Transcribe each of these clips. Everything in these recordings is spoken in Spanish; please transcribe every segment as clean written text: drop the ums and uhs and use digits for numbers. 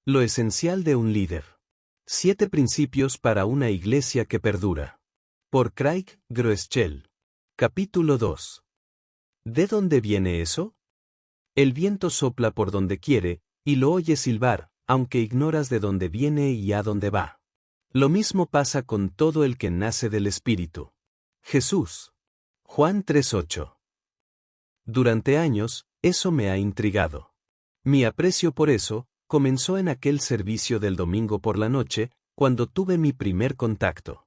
Lo esencial de un líder. 7 principios para una iglesia que perdura. Por Craig Groeschel. Capítulo 2. ¿De dónde viene eso? El viento sopla por donde quiere, y lo oyes silbar, aunque ignoras de dónde viene y a dónde va. Lo mismo pasa con todo el que nace del Espíritu. Jesús. Juan 3:8. Durante años, eso me ha intrigado. Mi aprecio por eso comenzó en aquel servicio del domingo por la noche, cuando tuve mi primer contacto.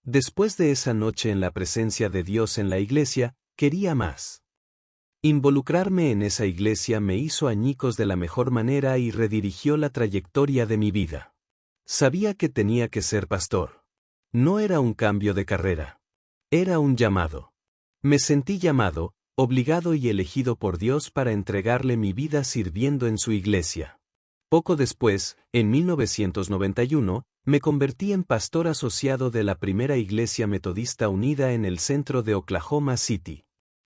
Después de esa noche en la presencia de Dios en la iglesia, quería más. Involucrarme en esa iglesia me hizo añicos de la mejor manera y redirigió la trayectoria de mi vida. Sabía que tenía que ser pastor. No era un cambio de carrera. Era un llamado. Me sentí llamado, obligado y elegido por Dios para entregarle mi vida sirviendo en su iglesia. Poco después, en 1991, me convertí en pastor asociado de la primera iglesia metodista unida en el centro de Oklahoma City.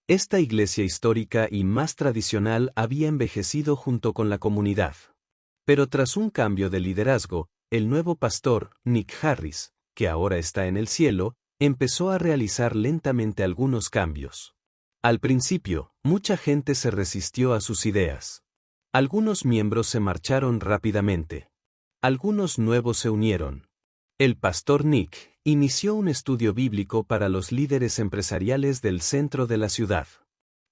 Esta iglesia histórica y más tradicional había envejecido junto con la comunidad. Pero tras un cambio de liderazgo, el nuevo pastor, Nick Harris, que ahora está en el cielo, empezó a realizar lentamente algunos cambios. Al principio, mucha gente se resistió a sus ideas. Algunos miembros se marcharon rápidamente. Algunos nuevos se unieron. El pastor Nick inició un estudio bíblico para los líderes empresariales del centro de la ciudad.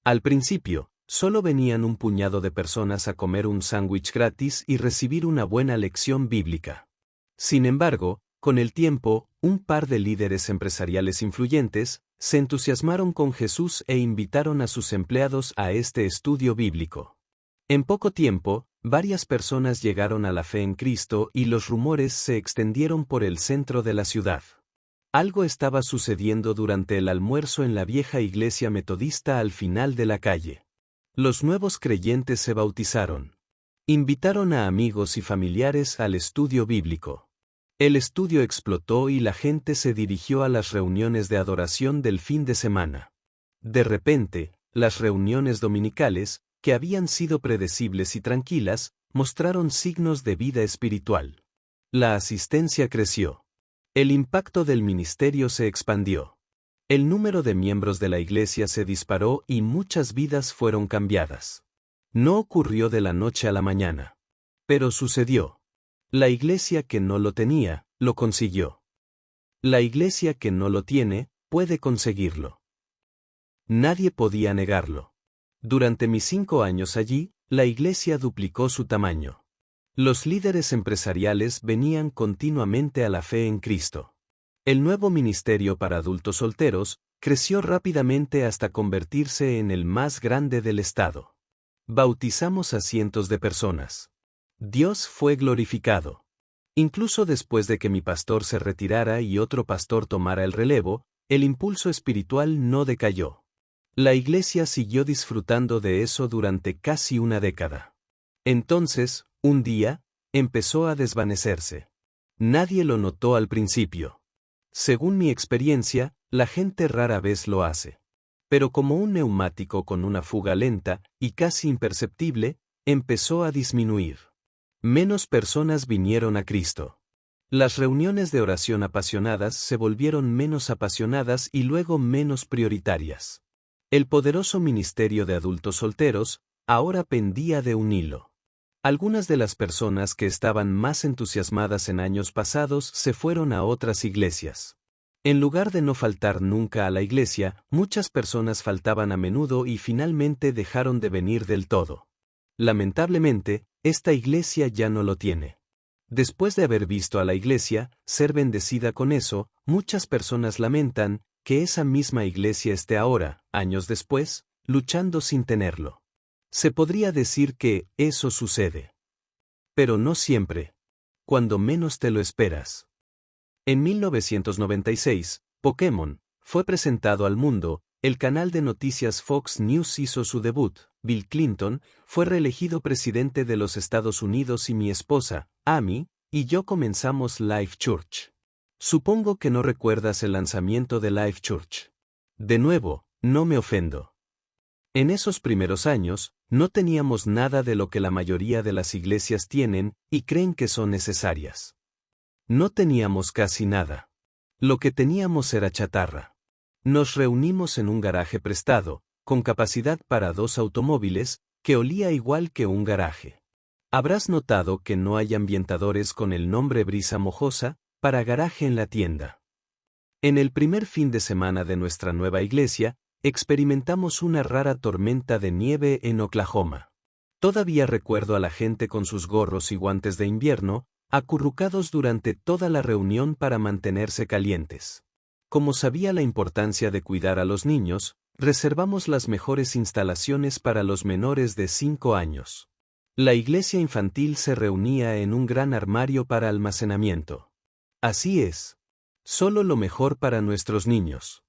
Al principio, solo venían un puñado de personas a comer un sándwich gratis y recibir una buena lección bíblica. Sin embargo, con el tiempo, un par de líderes empresariales influyentes se entusiasmaron con Jesús e invitaron a sus empleados a este estudio bíblico. En poco tiempo, varias personas llegaron a la fe en Cristo y los rumores se extendieron por el centro de la ciudad. Algo estaba sucediendo durante el almuerzo en la vieja iglesia metodista al final de la calle. Los nuevos creyentes se bautizaron. Invitaron a amigos y familiares al estudio bíblico. El estudio explotó y la gente se dirigió a las reuniones de adoración del fin de semana. De repente, las reuniones dominicales, que habían sido predecibles y tranquilas, mostraron signos de vida espiritual. La asistencia creció. El impacto del ministerio se expandió. El número de miembros de la iglesia se disparó y muchas vidas fueron cambiadas. No ocurrió de la noche a la mañana. Pero sucedió. La iglesia que no lo tenía, lo consiguió. La iglesia que no lo tiene, puede conseguirlo. Nadie podía negarlo. Durante mis 5 años allí, la iglesia duplicó su tamaño. Los líderes empresariales venían continuamente a la fe en Cristo. El nuevo ministerio para adultos solteros creció rápidamente hasta convertirse en el más grande del estado. Bautizamos a cientos de personas. Dios fue glorificado. Incluso después de que mi pastor se retirara y otro pastor tomara el relevo, el impulso espiritual no decayó. La iglesia siguió disfrutando de eso durante casi una década. Entonces, un día, empezó a desvanecerse. Nadie lo notó al principio. Según mi experiencia, la gente rara vez lo hace. Pero como un neumático con una fuga lenta y casi imperceptible, empezó a disminuir. Menos personas vinieron a Cristo. Las reuniones de oración apasionadas se volvieron menos apasionadas y luego menos prioritarias. El poderoso ministerio de adultos solteros ahora pendía de un hilo. Algunas de las personas que estaban más entusiasmadas en años pasados se fueron a otras iglesias. En lugar de no faltar nunca a la iglesia, muchas personas faltaban a menudo y finalmente dejaron de venir del todo. Lamentablemente, esta iglesia ya no lo tiene. Después de haber visto a la iglesia ser bendecida con eso, muchas personas lamentan que esa misma iglesia esté ahora, años después, luchando sin tenerlo. Se podría decir que eso sucede. Pero no siempre. Cuando menos te lo esperas. En 1996, Pokémon fue presentado al mundo, el canal de noticias Fox News hizo su debut, Bill Clinton fue reelegido presidente de los Estados Unidos y mi esposa, Amy, y yo comenzamos Life Church. Supongo que no recuerdas el lanzamiento de Life Church. De nuevo, no me ofendo. En esos primeros años, no teníamos nada de lo que la mayoría de las iglesias tienen y creen que son necesarias. No teníamos casi nada. Lo que teníamos era chatarra. Nos reunimos en un garaje prestado, con capacidad para 2 automóviles, que olía igual que un garaje. Habrás notado que no hay ambientadores con el nombre Brisa Mojosa para garaje en la tienda. En el primer fin de semana de nuestra nueva iglesia, experimentamos una rara tormenta de nieve en Oklahoma. Todavía recuerdo a la gente con sus gorros y guantes de invierno, acurrucados durante toda la reunión para mantenerse calientes. Como sabía la importancia de cuidar a los niños, reservamos las mejores instalaciones para los menores de 5 años. La iglesia infantil se reunía en un gran armario para almacenamiento. Así es. Solo lo mejor para nuestros niños.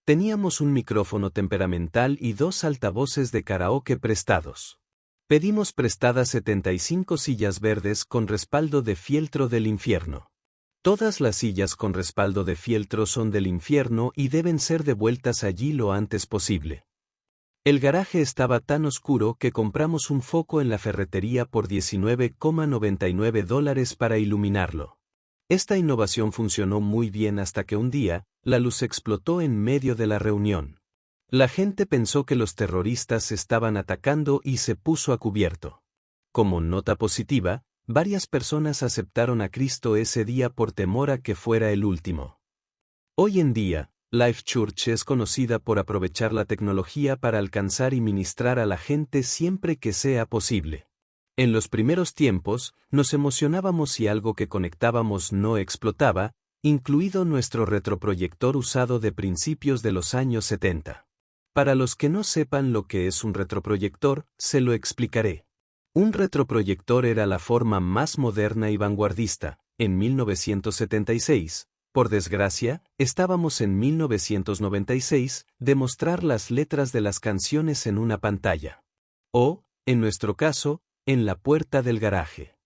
Teníamos un micrófono temperamental y 2 altavoces de karaoke prestados. Pedimos prestadas 75 sillas verdes con respaldo de fieltro del infierno. Todas las sillas con respaldo de fieltro son del infierno y deben ser devueltas allí lo antes posible. El garaje estaba tan oscuro que compramos un foco en la ferretería por $19,99 para iluminarlo. Esta innovación funcionó muy bien hasta que un día, la luz explotó en medio de la reunión. La gente pensó que los terroristas estaban atacando y se puso a cubierto. Como nota positiva, varias personas aceptaron a Cristo ese día por temor a que fuera el último. Hoy en día, Life Church es conocida por aprovechar la tecnología para alcanzar y ministrar a la gente siempre que sea posible. En los primeros tiempos, nos emocionábamos si algo que conectábamos no explotaba, incluido nuestro retroproyector usado de principios de los años 70. Para los que no sepan lo que es un retroproyector, se lo explicaré. Un retroproyector era la forma más moderna y vanguardista. En 1976, por desgracia, estábamos en 1996, de mostrar las letras de las canciones en una pantalla. O, en nuestro caso, en la puerta del garaje.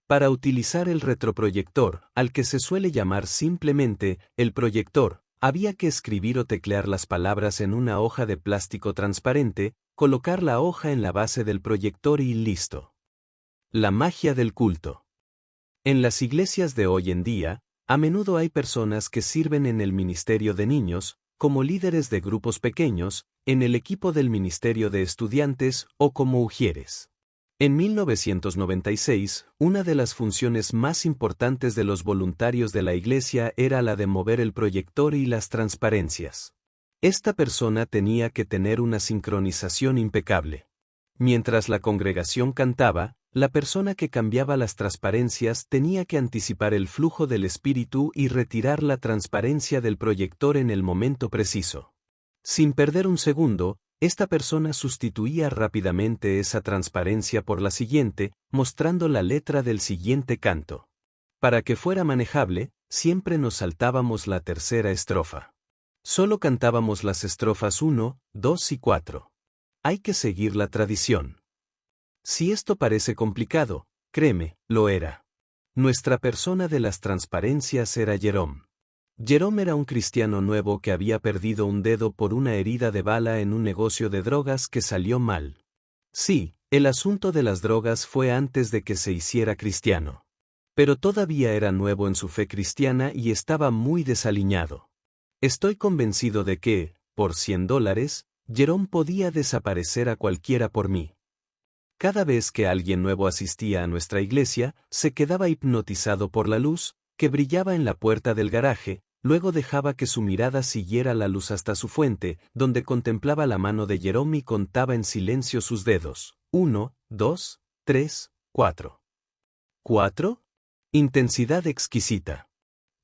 Para utilizar el retroproyector, al que se suele llamar simplemente el proyector, había que escribir o teclear las palabras en una hoja de plástico transparente, colocar la hoja en la base del proyector y listo. La magia del culto. En las iglesias de hoy en día, a menudo hay personas que sirven en el ministerio de niños, como líderes de grupos pequeños, en el equipo del ministerio de estudiantes o como ujieres. En 1996, una de las funciones más importantes de los voluntarios de la iglesia era la de mover el proyector y las transparencias. Esta persona tenía que tener una sincronización impecable. Mientras la congregación cantaba, la persona que cambiaba las transparencias tenía que anticipar el flujo del espíritu y retirar la transparencia del proyector en el momento preciso. Sin perder un segundo, esta persona sustituía rápidamente esa transparencia por la siguiente, mostrando la letra del siguiente canto. Para que fuera manejable, siempre nos saltábamos la tercera estrofa. Solo cantábamos las estrofas 1, 2 y 4. Hay que seguir la tradición. Si esto parece complicado, créeme, lo era. Nuestra persona de las transparencias era Jerome. Jerome era un cristiano nuevo que había perdido un dedo por una herida de bala en un negocio de drogas que salió mal. Sí, el asunto de las drogas fue antes de que se hiciera cristiano. Pero todavía era nuevo en su fe cristiana y estaba muy desaliñado. Estoy convencido de que, por $100, Jerome podía desaparecer a cualquiera por mí. Cada vez que alguien nuevo asistía a nuestra iglesia, se quedaba hipnotizado por la luz, que brillaba en la puerta del garaje, luego dejaba que su mirada siguiera la luz hasta su fuente, donde contemplaba la mano de Jerome y contaba en silencio sus dedos. 1, 2, 3, 4. ¿4? Intensidad exquisita.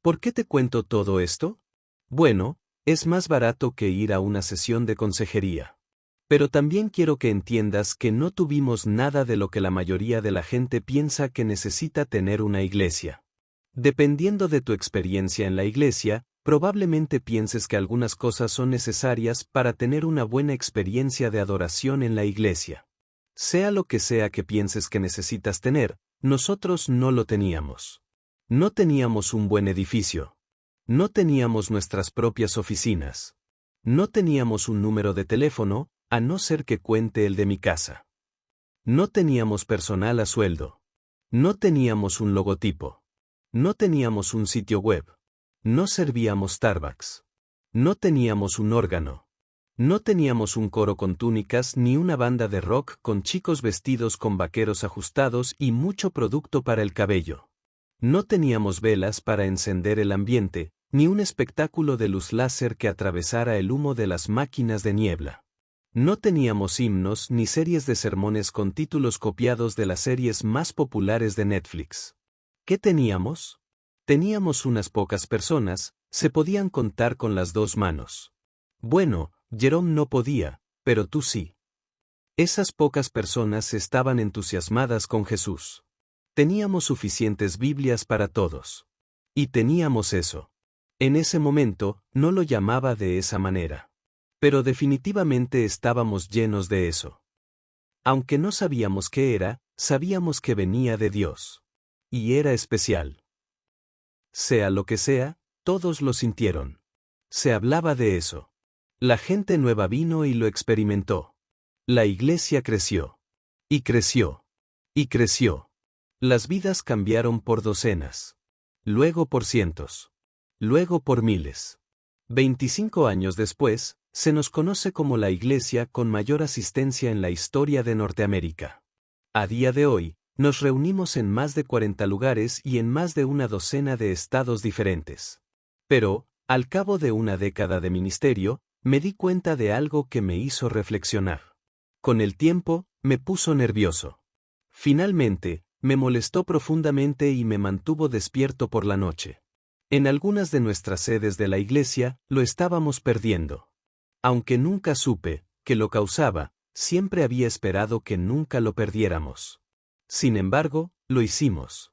¿Por qué te cuento todo esto? Bueno, es más barato que ir a una sesión de consejería. Pero también quiero que entiendas que no tuvimos nada de lo que la mayoría de la gente piensa que necesita tener una iglesia. Dependiendo de tu experiencia en la iglesia, probablemente pienses que algunas cosas son necesarias para tener una buena experiencia de adoración en la iglesia. Sea lo que sea que pienses que necesitas tener, nosotros no lo teníamos. No teníamos un buen edificio. No teníamos nuestras propias oficinas. No teníamos un número de teléfono, a no ser que cuente el de mi casa. No teníamos personal a sueldo. No teníamos un logotipo. No teníamos un sitio web. No servíamos Starbucks. No teníamos un órgano. No teníamos un coro con túnicas ni una banda de rock con chicos vestidos con vaqueros ajustados y mucho producto para el cabello. No teníamos velas para encender el ambiente, ni un espectáculo de luz láser que atravesara el humo de las máquinas de niebla. No teníamos himnos ni series de sermones con títulos copiados de las series más populares de Netflix. ¿Qué teníamos? Teníamos unas pocas personas, se podían contar con las dos manos. Bueno, Jerome no podía, pero tú sí. Esas pocas personas estaban entusiasmadas con Jesús. Teníamos suficientes Biblias para todos. Y teníamos eso. En ese momento, no lo llamaba de esa manera. Pero definitivamente estábamos llenos de eso. Aunque no sabíamos qué era, sabíamos que venía de Dios. Y era especial. Sea lo que sea, todos lo sintieron. Se hablaba de eso. La gente nueva vino y lo experimentó. La iglesia creció. Y creció. Y creció. Las vidas cambiaron por docenas. Luego por cientos. Luego por miles. 25 años después, se nos conoce como la iglesia con mayor asistencia en la historia de Norteamérica. A día de hoy, nos reunimos en más de 40 lugares y en más de una docena de estados diferentes. Pero, al cabo de una década de ministerio, me di cuenta de algo que me hizo reflexionar. Con el tiempo, me puso nervioso. Finalmente, me molestó profundamente y me mantuvo despierto por la noche. En algunas de nuestras sedes de la iglesia, lo estábamos perdiendo. Aunque nunca supe que lo causaba, siempre había esperado que nunca lo perdiéramos. Sin embargo, lo hicimos.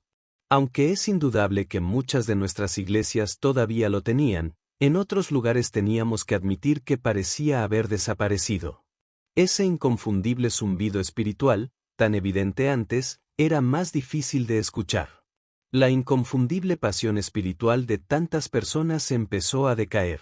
Aunque es indudable que muchas de nuestras iglesias todavía lo tenían, en otros lugares teníamos que admitir que parecía haber desaparecido. Ese inconfundible zumbido espiritual, tan evidente antes, era más difícil de escuchar. La inconfundible pasión espiritual de tantas personas empezó a decaer.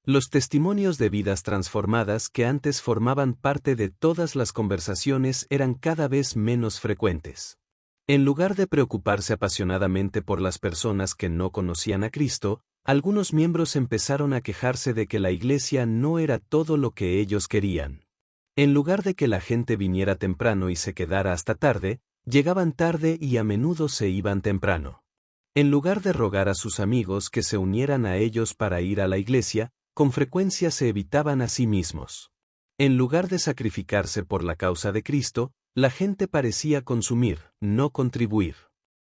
Los testimonios de vidas transformadas que antes formaban parte de todas las conversaciones eran cada vez menos frecuentes. En lugar de preocuparse apasionadamente por las personas que no conocían a Cristo, algunos miembros empezaron a quejarse de que la iglesia no era todo lo que ellos querían. En lugar de que la gente viniera temprano y se quedara hasta tarde, llegaban tarde y a menudo se iban temprano. En lugar de rogar a sus amigos que se unieran a ellos para ir a la iglesia, con frecuencia se evitaban a sí mismos. En lugar de sacrificarse por la causa de Cristo, la gente parecía consumir, no contribuir.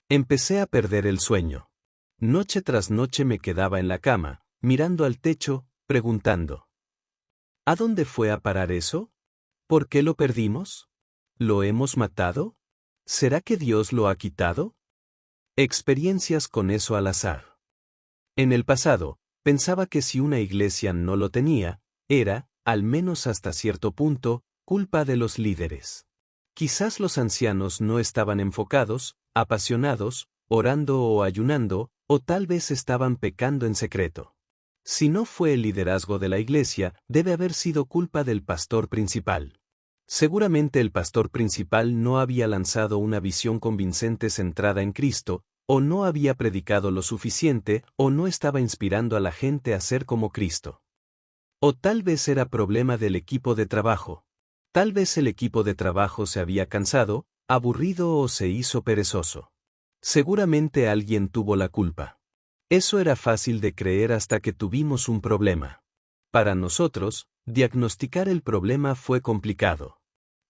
Empecé a perder el sueño. Noche tras noche me quedaba en la cama, mirando al techo, preguntando: ¿a dónde fue a parar eso? ¿Por qué lo perdimos? ¿Lo hemos matado? ¿Será que Dios lo ha quitado? Experiencias con eso al azar. En el pasado, pensaba que si una iglesia no lo tenía, era, al menos hasta cierto punto, culpa de los líderes. Quizás los ancianos no estaban enfocados, apasionados, orando o ayunando, o tal vez estaban pecando en secreto. Si no fue el liderazgo de la iglesia, debe haber sido culpa del pastor principal. Seguramente el pastor principal no había lanzado una visión convincente centrada en Cristo, o no había predicado lo suficiente, o no estaba inspirando a la gente a ser como Cristo. O tal vez era problema del equipo de trabajo. Tal vez el equipo de trabajo se había cansado, aburrido o se hizo perezoso. Seguramente alguien tuvo la culpa. Eso era fácil de creer hasta que tuvimos un problema. Para nosotros, diagnosticar el problema fue complicado.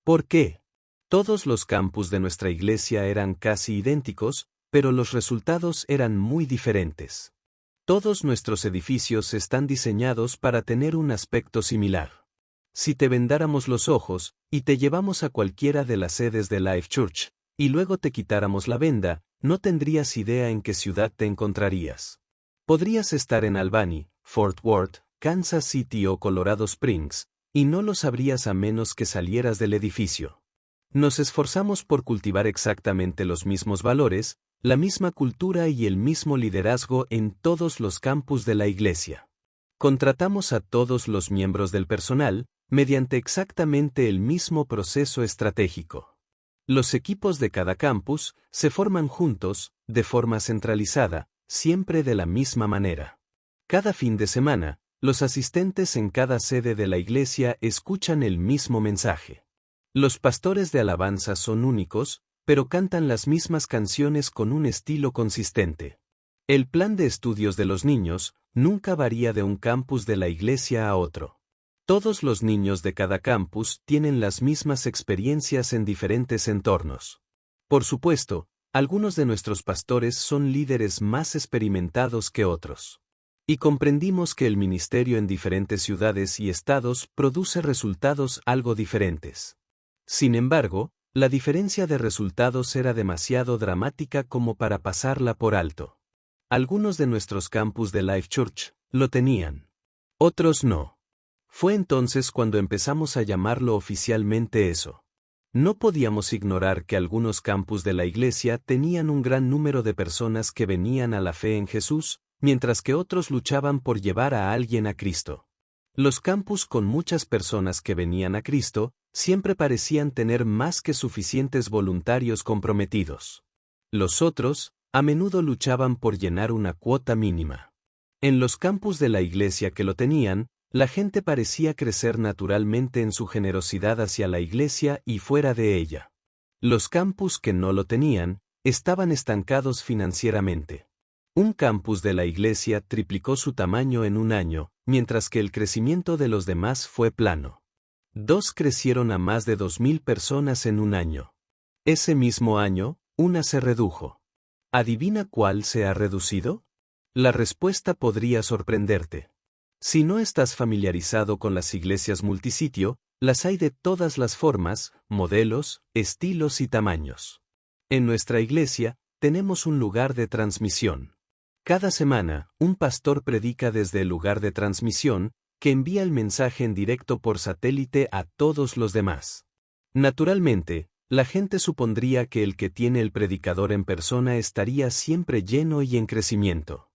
¿Por qué? Todos los campus de nuestra iglesia eran casi idénticos, pero los resultados eran muy diferentes. Todos nuestros edificios están diseñados para tener un aspecto similar. Si te vendáramos los ojos, y te llevamos a cualquiera de las sedes de Life Church, y luego te quitáramos la venda, no tendrías idea en qué ciudad te encontrarías. Podrías estar en Albany, Fort Worth, Kansas City o Colorado Springs, y no lo sabrías a menos que salieras del edificio. Nos esforzamos por cultivar exactamente los mismos valores, la misma cultura y el mismo liderazgo en todos los campus de la iglesia. Contratamos a todos los miembros del personal, mediante exactamente el mismo proceso estratégico. Los equipos de cada campus se forman juntos, de forma centralizada, siempre de la misma manera. Cada fin de semana, los asistentes en cada sede de la iglesia escuchan el mismo mensaje. Los pastores de alabanza son únicos, pero cantan las mismas canciones con un estilo consistente. El plan de estudios de los niños nunca varía de un campus de la iglesia a otro. Todos los niños de cada campus tienen las mismas experiencias en diferentes entornos. Por supuesto, algunos de nuestros pastores son líderes más experimentados que otros. Y comprendimos que el ministerio en diferentes ciudades y estados produce resultados algo diferentes. Sin embargo, la diferencia de resultados era demasiado dramática como para pasarla por alto. Algunos de nuestros campus de Life Church lo tenían. Otros no. Fue entonces cuando empezamos a llamarlo oficialmente eso. No podíamos ignorar que algunos campus de la iglesia tenían un gran número de personas que venían a la fe en Jesús, mientras que otros luchaban por llevar a alguien a Cristo. Los campus con muchas personas que venían a Cristo siempre parecían tener más que suficientes voluntarios comprometidos. Los otros, a menudo luchaban por llenar una cuota mínima. En los campus de la iglesia que lo tenían, la gente parecía crecer naturalmente en su generosidad hacia la iglesia y fuera de ella. Los campus que no lo tenían, estaban estancados financieramente. Un campus de la iglesia triplicó su tamaño en un año, mientras que el crecimiento de los demás fue plano. 2 crecieron a más de 2,000 personas en un año. Ese mismo año, una se redujo. ¿Adivina cuál se ha reducido? La respuesta podría sorprenderte. Si no estás familiarizado con las iglesias multisitio, las hay de todas las formas, modelos, estilos y tamaños. En nuestra iglesia, tenemos un lugar de transmisión. Cada semana, un pastor predica desde el lugar de transmisión, que envía el mensaje en directo por satélite a todos los demás. Naturalmente, la gente supondría que el que tiene el predicador en persona estaría siempre lleno y en crecimiento.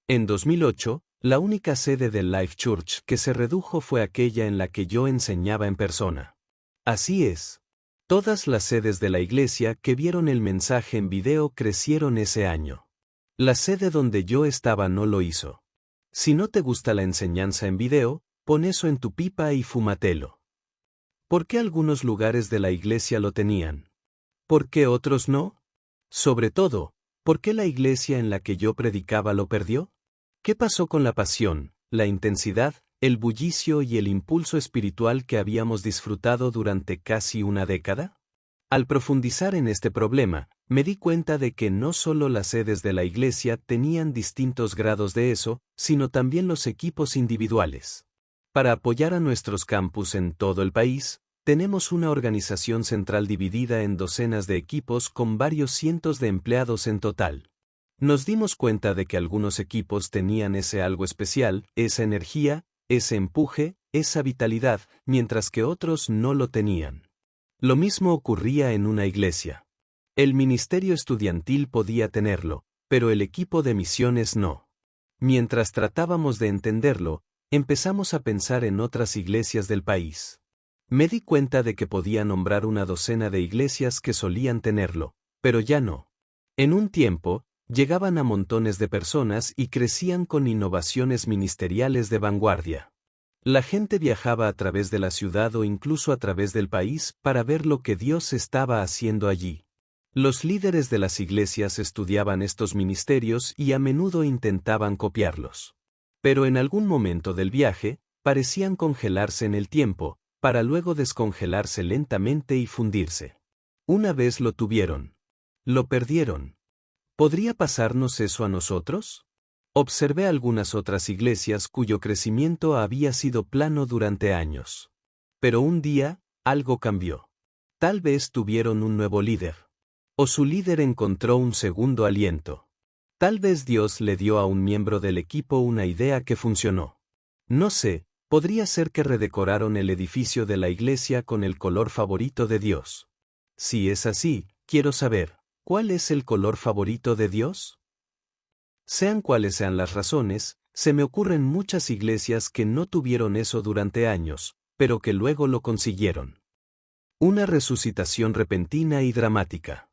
En 2008, la única sede del Life Church que se redujo fue aquella en la que yo enseñaba en persona. Así es. Todas las sedes de la iglesia que vieron el mensaje en video crecieron ese año. La sede donde yo estaba no lo hizo. Si no te gusta la enseñanza en video, pon eso en tu pipa y fúmatelo. ¿Por qué algunos lugares de la iglesia lo tenían? ¿Por qué otros no? Sobre todo, ¿por qué la iglesia en la que yo predicaba lo perdió? ¿Qué pasó con la pasión, la intensidad, el bullicio y el impulso espiritual que habíamos disfrutado durante casi una década? Al profundizar en este problema, me di cuenta de que no solo las sedes de la iglesia tenían distintos grados de eso, sino también los equipos individuales. Para apoyar a nuestros campus en todo el país, tenemos una organización central dividida en docenas de equipos con varios cientos de empleados en total. Nos dimos cuenta de que algunos equipos tenían ese algo especial, esa energía, ese empuje, esa vitalidad, mientras que otros no lo tenían. Lo mismo ocurría en una iglesia. El ministerio estudiantil podía tenerlo, pero el equipo de misiones no. Mientras tratábamos de entenderlo, empezamos a pensar en otras iglesias del país. Me di cuenta de que podía nombrar una docena de iglesias que solían tenerlo, pero ya no. En un tiempo, llegaban a montones de personas y crecían con innovaciones ministeriales de vanguardia. La gente viajaba a través de la ciudad o incluso a través del país para ver lo que Dios estaba haciendo allí. Los líderes de las iglesias estudiaban estos ministerios y a menudo intentaban copiarlos. Pero en algún momento del viaje, parecían congelarse en el tiempo, para luego descongelarse lentamente y fundirse. Una vez lo tuvieron. Lo perdieron. ¿Podría pasarnos eso a nosotros? Observé algunas otras iglesias cuyo crecimiento había sido plano durante años. Pero un día, algo cambió. Tal vez tuvieron un nuevo líder. O su líder encontró un segundo aliento. Tal vez Dios le dio a un miembro del equipo una idea que funcionó. No sé, podría ser que redecoraron el edificio de la iglesia con el color favorito de Dios. Si es así, quiero saber, ¿cuál es el color favorito de Dios? Sean cuales sean las razones, se me ocurren muchas iglesias que no tuvieron eso durante años, pero que luego lo consiguieron. Una resucitación repentina y dramática.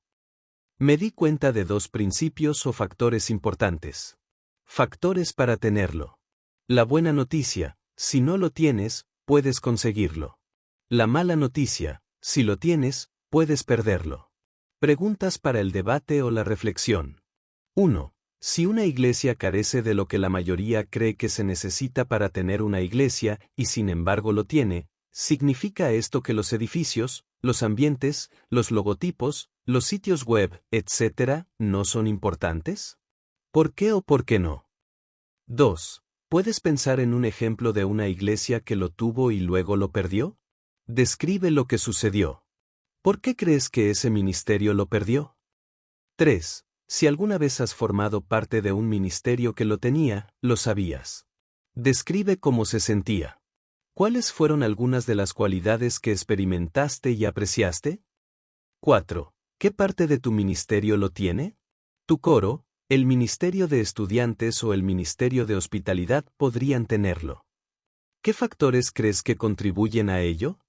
Me di cuenta de dos principios o factores importantes. Factores para tenerlo. La buena noticia, si no lo tienes, puedes conseguirlo. La mala noticia, si lo tienes, puedes perderlo. Preguntas para el debate o la reflexión. 1. Si una iglesia carece de lo que la mayoría cree que se necesita para tener una iglesia y sin embargo lo tiene, ¿significa esto que los edificios, los ambientes, los logotipos, los sitios web, etc., no son importantes? ¿Por qué o por qué no? 2. ¿Puedes pensar en un ejemplo de una iglesia que lo tuvo y luego lo perdió? Describe lo que sucedió. ¿Por qué crees que ese ministerio lo perdió? 3. Si alguna vez has formado parte de un ministerio que lo tenía, lo sabías. Describe cómo se sentía. ¿Cuáles fueron algunas de las cualidades que experimentaste y apreciaste? 4. ¿Qué parte de tu ministerio lo tiene? Tu coro, el ministerio de estudiantes o el ministerio de hospitalidad podrían tenerlo. ¿Qué factores crees que contribuyen a ello?